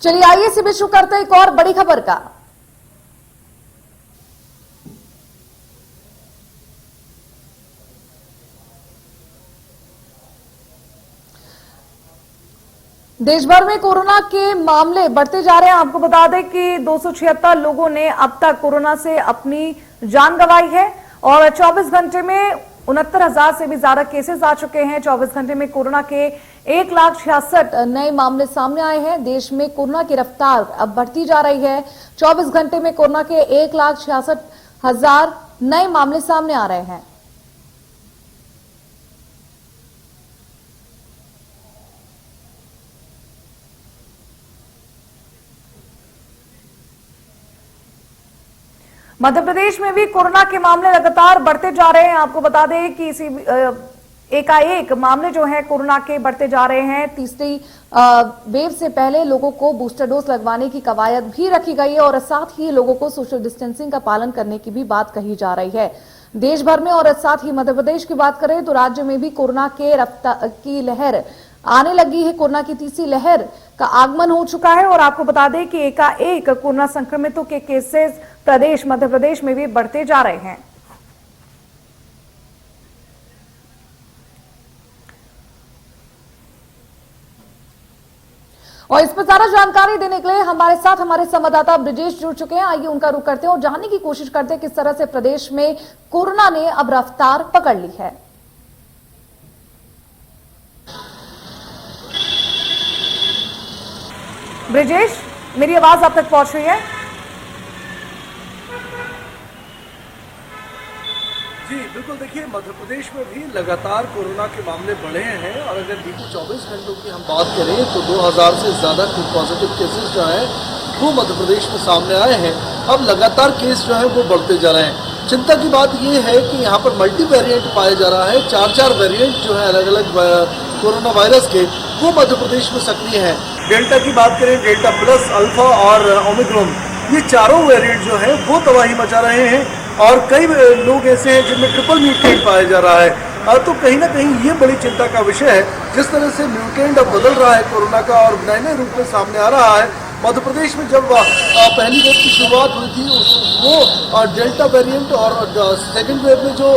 चलिए आइए इसी बीच शुरू करते हैं एक और बड़ी खबर का। देश भर में कोरोना के मामले बढ़ते जा रहे हैं। आपको बता दें कि 276 लोगों ने अब तक कोरोना से अपनी जान गंवाई है और 24 घंटे में 69,000 से भी ज्यादा केसेस आ चुके हैं। 24 घंटे में कोरोना के 1,66,000 नए मामले सामने आए हैं। देश में कोरोना की रफ्तार अब बढ़ती जा रही है। 24 घंटे में कोरोना के 1,66,000 नए मामले सामने आ रहे हैं। मध्य प्रदेश में भी कोरोना के मामले लगातार बढ़ते जा रहे हैं। आपको बता दें कि इसी एकाएक मामले जो है कोरोना के बढ़ते जा रहे हैं। तीसरी वेव से पहले लोगों को बूस्टर डोज लगवाने की कवायद भी रखी गई है और साथ ही लोगों को सोशल डिस्टेंसिंग का पालन करने की भी बात कही जा रही है देश भर में। और साथ ही मध्य प्रदेश की बात करें तो राज्य में भी कोरोना के रफ्तार की लहर आने लगी है। कोरोना की तीसरी लहर का आगमन हो चुका है और आपको बता दें कि एकाएक कोरोना संक्रमितों के केसेस प्रदेश मध्य प्रदेश में भी बढ़ते जा रहे हैं। और इस पर ज्यादा जानकारी देने के लिए हमारे साथ हमारे संवाददाता ब्रिजेश जुड़ चुके हैं। आइए उनका रुख करते हैं और जानने की कोशिश करते हैं किस तरह से प्रदेश में कोरोना ने अब रफ्तार पकड़ ली है। ब्रिजेश, मेरी आवाज आप तक पहुंच रही है? जी बिल्कुल। देखिए, मध्य प्रदेश में भी लगातार कोरोना के मामले बढ़े हैं और अगर बीते 24 घंटों की हम बात करें तो 2000 से ज़्यादा पॉजिटिव केसेस जो हैं वो मध्य प्रदेश में सामने आए हैं। अब लगातार केस जो है वो बढ़ते जा रहे हैं। चिंता की बात ये है कि यहाँ पर मल्टी वेरिएंट पाया जा रहा है। 4 वेरिएंट जो है अलग अलग कोरोना वायरस के वो मध्य प्रदेश में सक्रिय है। डेल्टा की बात करें, डेल्टा प्लस, अल्फा और ओमिक्रॉन, ये चारों वेरिएंट जो है वो तबाही मचा रहे हैं और कई लोग ऐसे हैं जिनमें ट्रिपल म्यूटेंट पाया जा रहा है। तो कहीं ना कहीं ये बड़ी चिंता का विषय है जिस तरह से म्यूटेंट अब बदल रहा है कोरोना का और नए नए रूप में सामने आ रहा है। मध्य प्रदेश में जब पहली वेव की शुरुआत हुई थी वो डेल्टा वेरिएंट और सेकेंड वेव में जो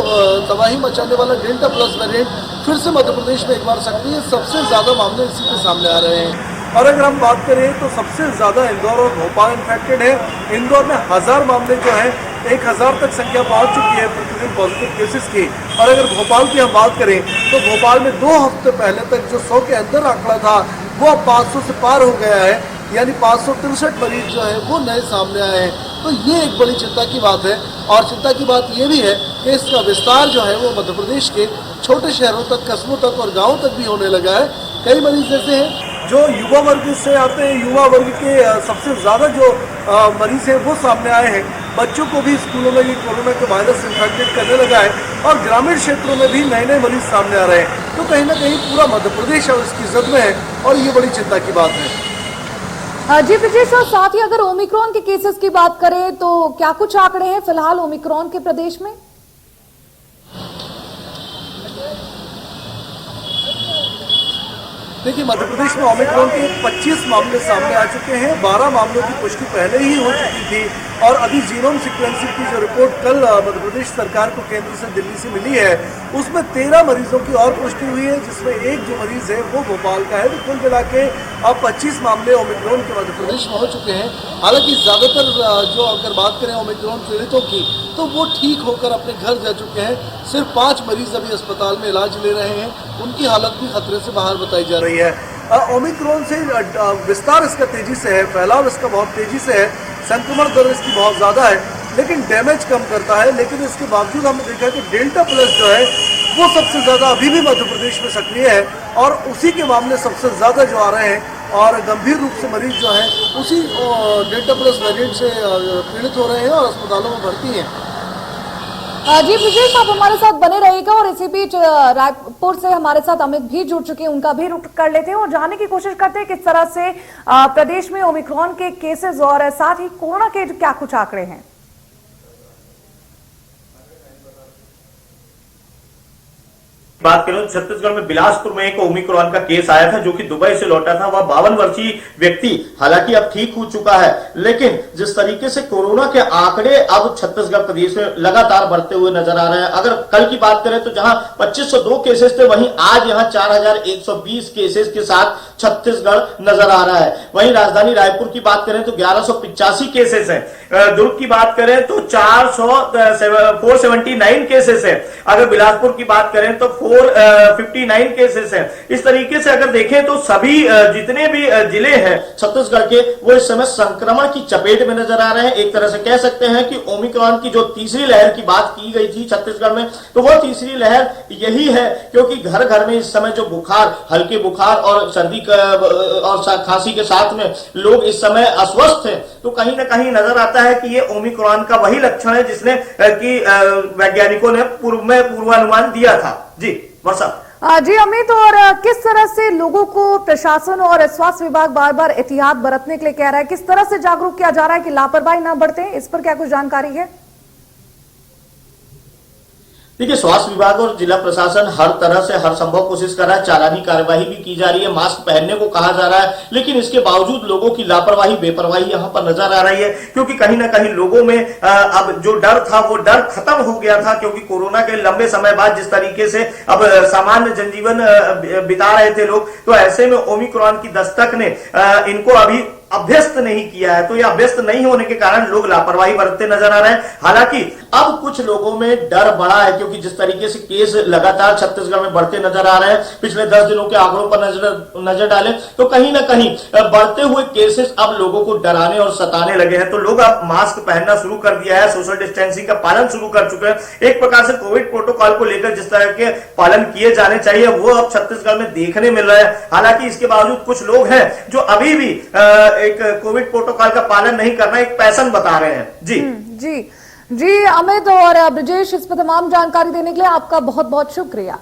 तबाही मचाने वाला डेल्टा प्लस वेरिएंट फिर से मध्य प्रदेश में एक बार सक्रिय। सबसे ज़्यादा मामले इसी के सामने आ रहे हैं। और अगर हम बात करें तो सबसे ज़्यादा इंदौर और भोपाल इन्फेक्टेड है। इंदौर में 1000 मामले जो हैं 1000 तक संख्या पहुंच चुकी है प्रतिदिन पॉजिटिव केसेस की। और अगर भोपाल की हम बात करें तो भोपाल में 2 हफ्ते पहले तक जो 100 के अंदर आंकड़ा था वो अब 500 से पार हो गया है, यानी 563 मरीज जो है वो नए सामने आए हैं। तो ये एक बड़ी चिंता की बात है। और चिंता की बात ये भी है कि इसका विस्तार जो है वो मध्य प्रदेश के छोटे शहरों तक, कस्बों तक और गाँव तक भी होने लगा है। कई मरीज ऐसे हैं जो युवा वर्ग से आते हैं। युवा वर्ग के सबसे ज़्यादा जो मरीज हैं वो सामने आए हैं। बच्चों को भी स्कूलों में ये कोरोना के वायरस इन्फेक्टेड करने लगा है और ग्रामीण क्षेत्रों में भी नए नए मरीज सामने आ रहे हैं। तो कहीं ना कहीं पूरा मध्य प्रदेश अब इसकी जद में है और ये बड़ी चिंता की बात है। जी ब्रिजेश, और साथ ही अगर ओमिक्रॉन के केसेस की बात करें तो क्या कुछ आंकड़े हैं फिलहाल ओमिक्रॉन के प्रदेश में? देखिए, मध्य प्रदेश में ओमिक्रॉन के 25 मामले सामने आ चुके हैं। 12 मामलों की पुष्टि पहले ही हो चुकी थी और अभी जीनोम सीक्वेंसिंग की जो रिपोर्ट कल मध्य प्रदेश सरकार को केंद्र से दिल्ली से मिली है उसमें 13 मरीजों की और पुष्टि हुई है, जिसमें एक जो मरीज है वो भोपाल का है। तो कुल मिला के अब 25 मामले ओमिक्रॉन के मध्य प्रदेश में हो चुके हैं। हालांकि ज़्यादातर जो अगर बात करें ओमिक्रॉन पीड़ितों की तो वो ठीक होकर अपने घर जा चुके हैं। सिर्फ 5 मरीज अभी अस्पताल में इलाज ले रहे हैं, उनकी हालत भी खतरे से बाहर बताई जा रही है। ओमिक्रॉन से विस्तार इसका तेजी से है, फैलाव इसका बहुत तेजी से है, संक्रमण दर इसकी बहुत ज़्यादा है, लेकिन डैमेज कम करता है। लेकिन इसके बावजूद हमने देखा कि डेल्टा प्लस जो है वो सबसे ज़्यादा अभी भी मध्य प्रदेश में सक्रिय है और उसी के मामले सबसे ज़्यादा जो आ रहे हैं और गंभीर रूप से मरीज जो हैं उसी डेल्टा प्लस वेरिएंट से पीड़ित हो रहे हैं और अस्पतालों में भर्ती हैं। जी ब्रिजेश, आप हमारे साथ बने रहेगा और इसी बीच रायपुर से हमारे साथ अमित भी जुड़ चुके हैं, उनका भी रुख कर लेते हैं और जानने की कोशिश करते हैं किस तरह से प्रदेश में ओमिक्रॉन के केसेस और साथ ही कोरोना के क्या कुछ आंकड़े हैं। बात करें तो छत्तीसगढ़ में बिलासपुर में एक ओमिक्रॉन का केस आया था जो कि दुबई से लौटा था। वह 52 वर्षीय व्यक्ति हालांकि अब ठीक हो चुका है, लेकिन जिस तरीके से कोरोना के आंकड़े अब छत्तीसगढ़ प्रदेश में लगातार बढ़ते हुए नजर आ रहे हैं। अगर कल की बात करें तो जहां 2502 केसेस थे, वहीं आज यहां 4120 केसेस के साथ छत्तीसगढ़ नजर आ रहा है। वहीं राजधानी रायपुर की बात करें तो 1185 केसेस हैं। दुर्ग की बात करें तो 479 केसेस है। अगर बिलासपुर की बात करें तो 459 केसेस हैं। इस तरीके से अगर देखें तो सभी जितने भी जिले हैं छत्तीसगढ़ के, वो इस समय संक्रमण की चपेट में नजर आ रहे हैं। एक तरह से कह सकते हैं कि ओमिक्रॉन की जो तीसरी लहर की बात की गई थी छत्तीसगढ़ में, तो वो तीसरी लहर यही है, क्योंकि घर घर में इस समय जो बुखार, हल्के बुखार और सर्दी और खांसी के साथ में लोग इस समय अस्वस्थ हैं, तो कहीं ना कहीं नजर आता है कि ये ओमिक्रॉन का वही लक्षण है जिसने कि वैज्ञानिकों ने पूर्वानुमान दिया था। जी वर्षा। जी अमित, और किस तरह से लोगों को प्रशासन और स्वास्थ्य विभाग बार बार एहतियात बरतने के लिए कह रहा है, किस तरह से जागरूक किया जा रहा है कि लापरवाही ना बरतें, इस पर क्या कुछ जानकारी है? देखिए, स्वास्थ्य विभाग और जिला प्रशासन हर तरह से हर संभव कोशिश कर रहा है। चालानी कार्यवाही भी की जा रही है, मास्क पहनने को कहा जा रहा है, लेकिन इसके बावजूद लोगों की लापरवाही, बेपरवाही यहां पर नजर आ रही है, क्योंकि कहीं ना कहीं लोगों में अब जो डर था वो डर खत्म हो गया था। क्योंकि कोरोना के लंबे समय बाद जिस तरीके से अब सामान्य जनजीवन बिता रहे थे लोग, तो ऐसे में ओमिक्रॉन की दस्तक ने इनको अभी अभ्यस्त नहीं किया है। तो ये अभ्यस्त नहीं होने के कारण लोग लापरवाही बरतते नजर आ रहे हैं। हालांकि अब कुछ लोगों में डर बढ़ा है, क्योंकि जिस तरीके से केस लगातार छत्तीसगढ़ में बढ़ते नजर आ रहे हैं, पिछले 10 दिनों के आंकड़ों पर नजर डालें तो कहीं ना कहीं बढ़ते हुए केसेस अब लोगों को डराने और सताने लगे हैं। तो लोग अब मास्क पहनना शुरू कर दिया है, सोशल डिस्टेंसिंग का पालन शुरू कर चुके हैं। एक प्रकार से कोविड प्रोटोकॉल को लेकर जिस तरह के पालन किए जाने चाहिए वो अब छत्तीसगढ़ में देखने मिल रहा है। हालांकि इसके बावजूद कुछ लोग हैं जो अभी भी एक कोविड प्रोटोकॉल का पालन नहीं करना एक पैशन बता रहे हैं। जी जी अमित और ब्रजेश, इस पर तमाम जानकारी देने के लिए आपका बहुत बहुत शुक्रिया।